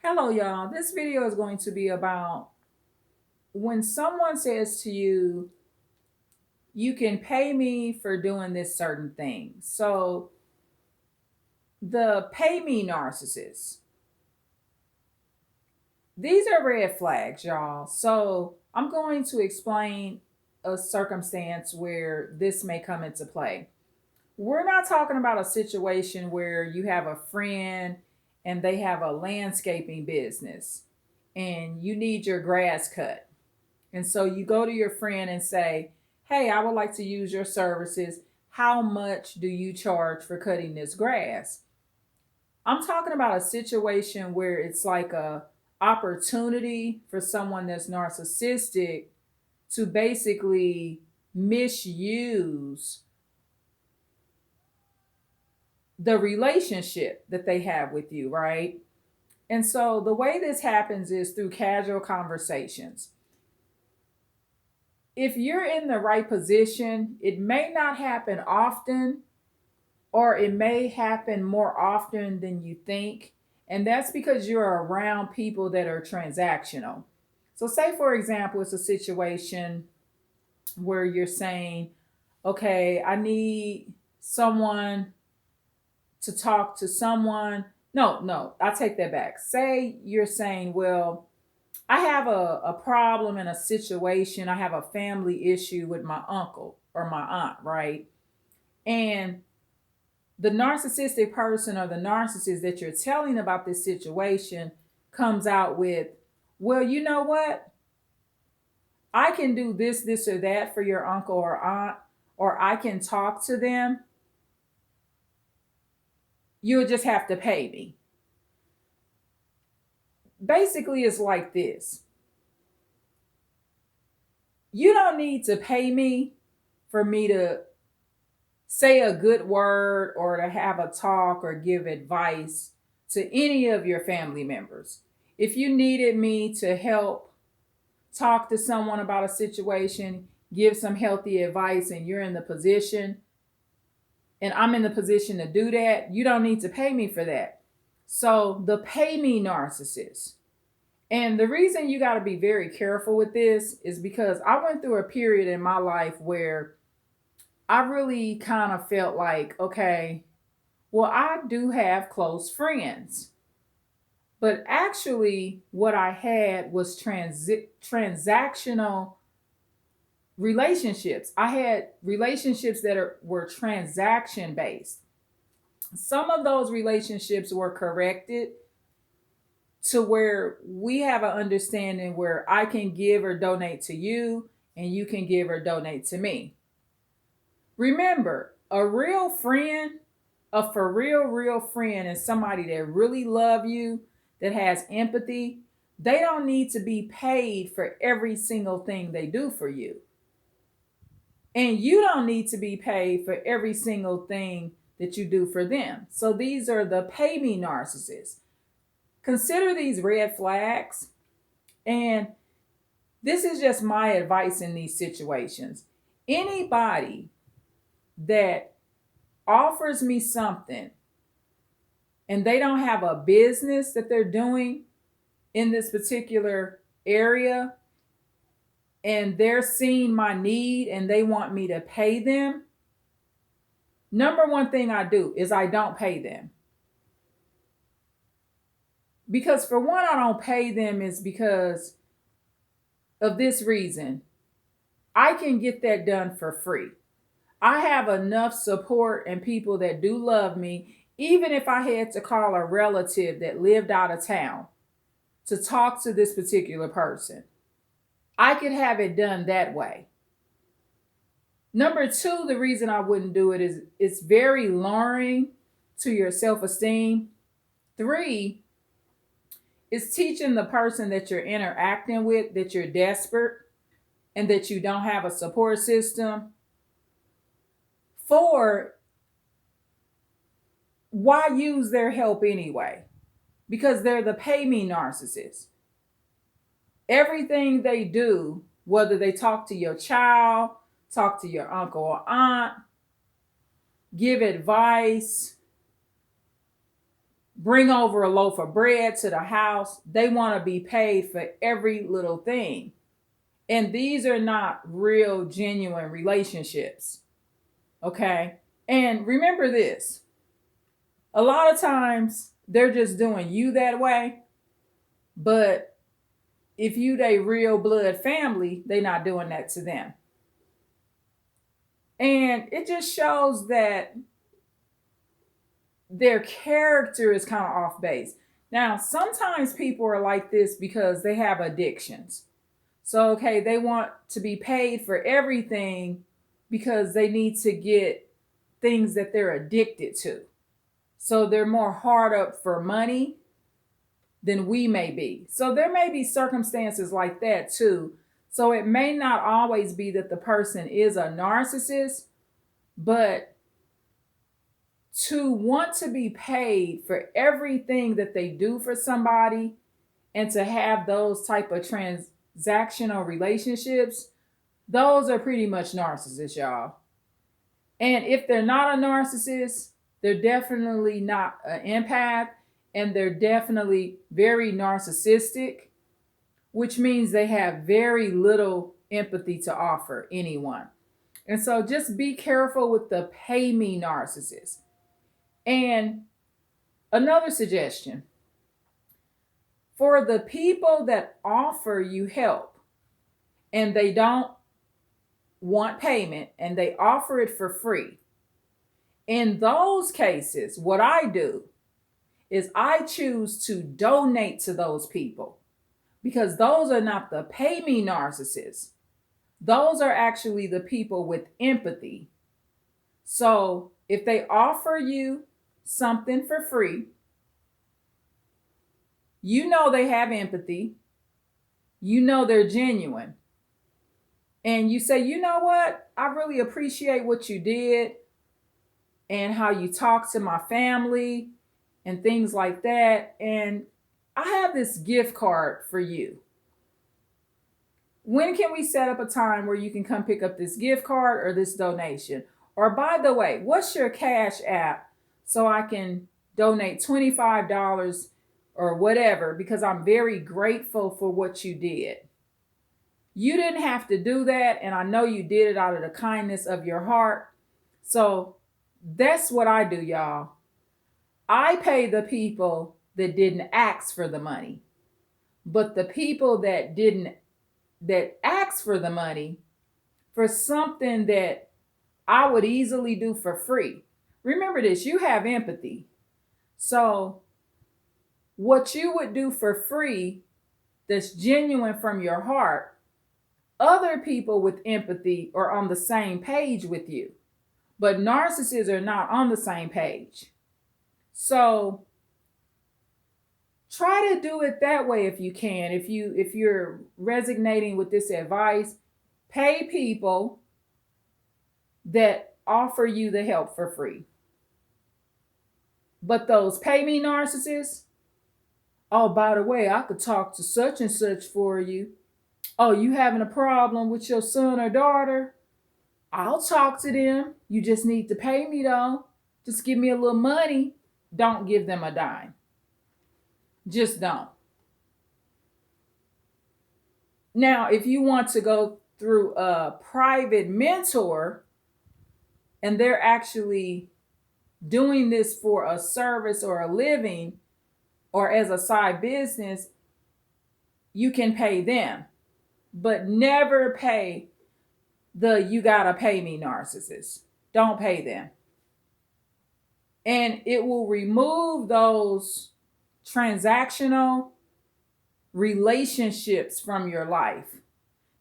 Hello, y'all. This video is going to be about when someone says to you, you can pay me for doing this certain thing. So, the pay me narcissists, these are red flags, y'all. So, I'm going to explain a circumstance where this may come into play. We're not talking about a situation where you have a friend and they have a landscaping business and you need your grass cut. And so you go to your friend and say, hey, I would like to use your services. How much do you charge for cutting this grass? I'm talking about a situation where it's like a opportunity for someone that's narcissistic to basically misuse the relationship that they have with you, right? And so the way this happens is through casual conversations. If you're in the right position, it may not happen often, or it may happen more often than you think. And that's because you're around people that are transactional. So, say for example, it's a situation where you're saying, okay, I need someone to talk to someone. No, I take that back. Say you're saying, well, I have a problem in a situation. I have a family issue with my uncle or my aunt, right? And the narcissistic person or the narcissist that you're telling about this situation comes out with, well, you know what? I can do this, or that for your uncle or aunt, or I can talk to them. You'll just have to pay me. Basically, it's like this: you don't need to pay me for me to say a good word or to have a talk or give advice to any of your family members. If you needed me to help talk to someone about a situation, give some healthy advice, and you're in the position, and I'm in the position to do that, you don't need to pay me for that. So, the pay me narcissist. And the reason you got to be very careful with this is because I went through a period in my life where I really kind of felt like, okay, well, I do have close friends. But actually, what I had was transactional relationships. I had relationships that were transaction based. Some of those relationships were corrected to where we have an understanding where I can give or donate to you and you can give or donate to me. Remember, a real friend, a for real friend is somebody that really love you, that has empathy. They don't need to be paid for every single thing they do for you. And you don't need to be paid for every single thing that you do for them. So these are the pay me narcissists. Consider these red flags. And this is just my advice in these situations. Anybody that offers me something and they don't have a business that they're doing in this particular area and they're seeing my need and they want me to pay them, number one thing I do is I don't pay them. Because for one, I don't pay them is because of this reason. I can get that done for free. I have enough support and people that do love me, even if I had to call a relative that lived out of town to talk to this particular person. I could have it done that way. Number two, the reason I wouldn't do it is it's very lowering to your self esteem. Three, it's teaching the person that you're interacting with that you're desperate and that you don't have a support system. Four, why use their help anyway? Because they're the pay me narcissists. Everything they do, whether they talk to your child, talk to your uncle or aunt, give advice, bring over a loaf of bread to the house. They want to be paid for every little thing. And these are not real, genuine relationships. Okay. And remember this, a lot of times they're just doing you that way. But if you they real blood family, they not doing that to them. And it just shows that their character is kind of off base. Now, sometimes people are like this because they have addictions. So, okay, they want to be paid for everything because they need to get things that they're addicted to. So they're more hard up for money than we may be. So there may be circumstances like that too. So it may not always be that the person is a narcissist, but to want to be paid for everything that they do for somebody and to have those type of transactional relationships, those are pretty much narcissists, y'all. And if they're not a narcissist, they're definitely not an empath, and they're definitely very narcissistic, which means they have very little empathy to offer anyone. And so just be careful with the pay me narcissist. And another suggestion, for the people that offer you help and they don't want payment and they offer it for free, in those cases, what I do is I choose to donate to those people, because those are not the pay me narcissists. Those are actually the people with empathy. So if they offer you something for free, you know they have empathy, you know they're genuine, and you say, you know what, I really appreciate what you did and how you talk to my family and things like that. And I have this gift card for you. When can we set up a time where you can come pick up this gift card or this donation? Or by the way, what's your Cash App so I can donate $25 or whatever, because I'm very grateful for what you did. You didn't have to do that, and I know you did it out of the kindness of your heart. So that's what I do, y'all. I pay the people that didn't ask for the money. But the people that asked for the money for something that I would easily do for free. Remember this, you have empathy. So what you would do for free that's genuine from your heart, other people with empathy are on the same page with you. But narcissists are not on the same page. So try to do it that way if you can. If you're resonating with this advice, pay people that offer you the help for free. But those pay me narcissists, oh, by the way, I could talk to such and such for you. Oh, you having a problem with your son or daughter? I'll talk to them. You just need to pay me though. Just give me a little money. Don't give them a dime. Just don't. Now, if you want to go through a private mentor and they're actually doing this for a service or a living or as a side business, you can pay them. But never pay the you gotta pay me narcissist. Don't pay them. And it will remove those transactional relationships from your life.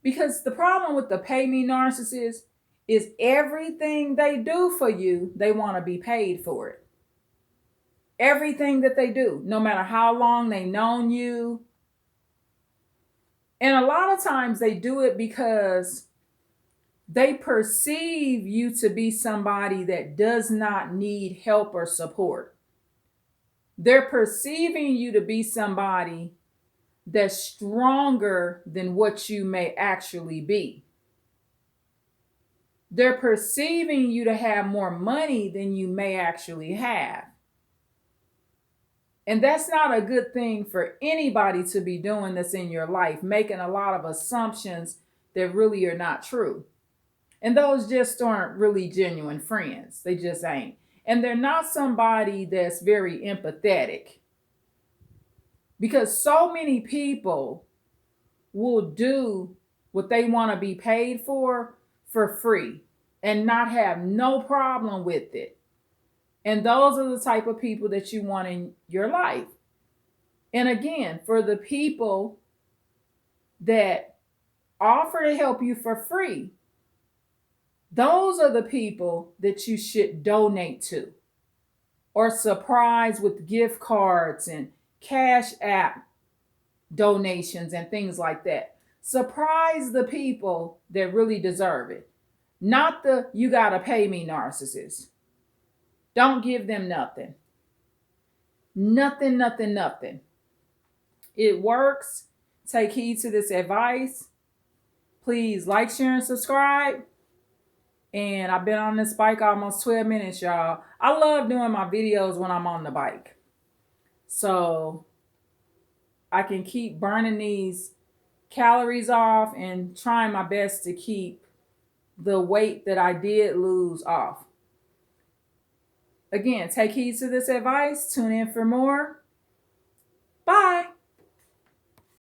Because the problem with the pay me narcissist is everything they do for you, they want to be paid for it. Everything that they do, no matter how long they've known you. And a lot of times they do it because they perceive you to be somebody that does not need help or support. They're perceiving you to be somebody that's stronger than what you may actually be. They're perceiving you to have more money than you may actually have. And that's not a good thing for anybody to be doing that's in your life, making a lot of assumptions that really are not true. And those just aren't really genuine friends. They just ain't. And they're not somebody that's very empathetic, because so many people will do what they want to be paid for free and not have no problem with it. And those are the type of people that you want in your life. And again, for the people that offer to help you for free, those are the people that you should donate to or surprise with gift cards and cash app donations and things like that. Surprise the people that really deserve it, not the you gotta pay me narcissists. Don't give them nothing. Nothing, nothing, nothing. It works. Take heed to this advice. Please like, share, and subscribe. And I've been on this bike almost 12 minutes, y'all. I love doing my videos when I'm on the bike, so I can keep burning these calories off and trying my best to keep the weight that I did lose off. Again, take heed to this advice. Tune in for more. Bye.